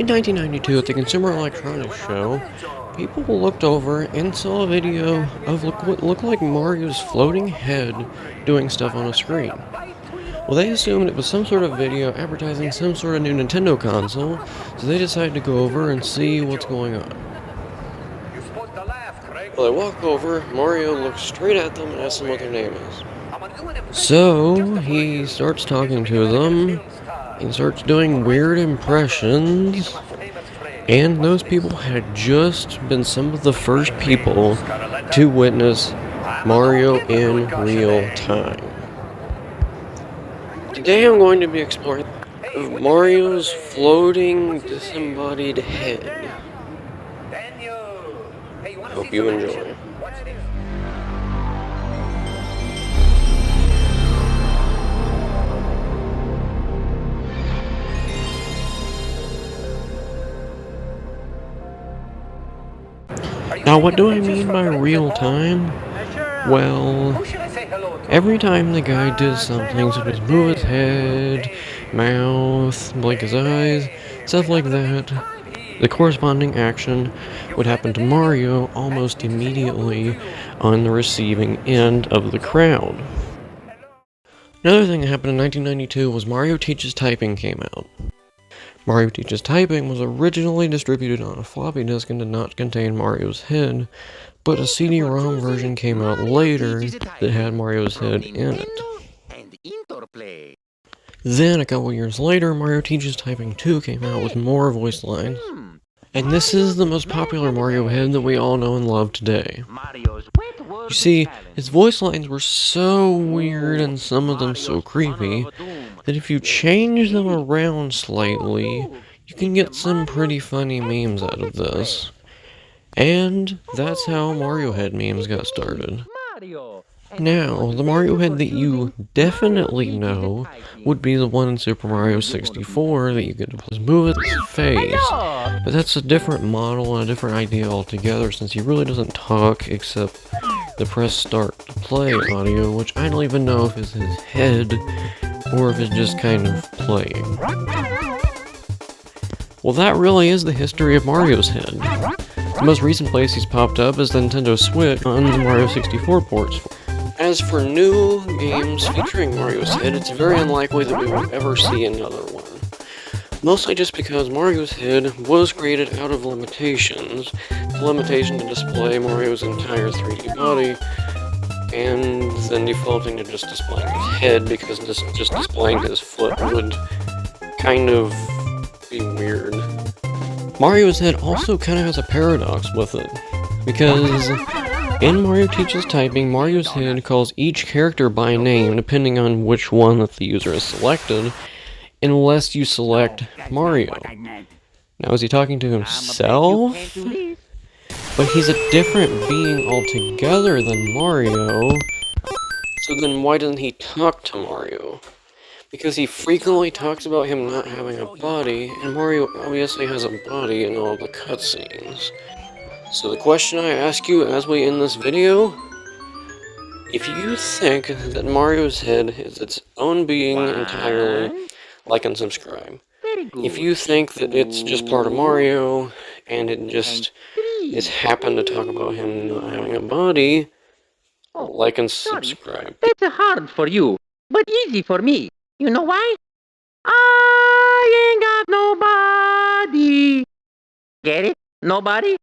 In 1992, at the Consumer Electronics Show, people looked over and saw a video of what looked like Mario's floating head doing stuff on a screen. Well, they assumed it was some sort of video advertising some sort of new Nintendo console, so they decided to go over and see what's going on. Well, they walk over, Mario looks straight at them and asks them what their name is. So, he starts talking to them, and starts doing weird impressions, and those people had just been some of the first people to witness Mario in real time. Today I'm going to be exploring Mario's floating disembodied head. Hope you enjoy. Now, what do I mean by real time? Well, every time the guy did something, such as move his head, mouth, blink his eyes, stuff like that, the corresponding action would happen to Mario almost immediately on the receiving end of the crowd. Another thing that happened in 1992 was Mario Teaches Typing came out. Mario Teaches Typing was originally distributed on a floppy disk and did not contain Mario's head, but a CD-ROM version came out later that had Mario's head in it. Then, a couple years later, Mario Teaches Typing 2 came out with more voice lines. And this is the most popular Mario head that we all know and love today. You see, his voice lines were so weird and some of them so creepy that if you change them around slightly, you can get some pretty funny memes out of this. And that's how Mario Head memes got started. Now, the Mario Head that you definitely know would be the one in Super Mario 64 that you get to move its face. But that's a different model and a different idea altogether, since he really doesn't talk except the press start to play audio, which I don't even know if it's his head or if it's just kind of playing. Well, that really is the history of Mario's head. The most recent place he's popped up is the Nintendo Switch on the Mario 64 ports. As for new games featuring Mario's head, it's very unlikely that we will ever see another one. Mostly just because Mario's head was created out of limitations. The limitation to display Mario's entire 3D body, and then defaulting to just displaying his head, because just displaying his foot would kind of be weird. Mario's head also kind of has a paradox with it, because in Mario Teaches Typing, Mario's head calls each character by name depending on which one that the user has selected, unless you select Mario. Now, is he talking to himself? But he's a different being altogether than Mario, so then why doesn't he talk to Mario? Because he frequently talks about him not having a body, and Mario obviously has a body in all the cutscenes. So the question I ask you as we end this video, if you think that Mario's head is its own being entirely, like and subscribe. If you think that it's just part of Mario, and it just is happened to talk about him not having a body, like and subscribe. That's hard for you, but easy for me. You know why? I ain't got nobody. Get it? Nobody?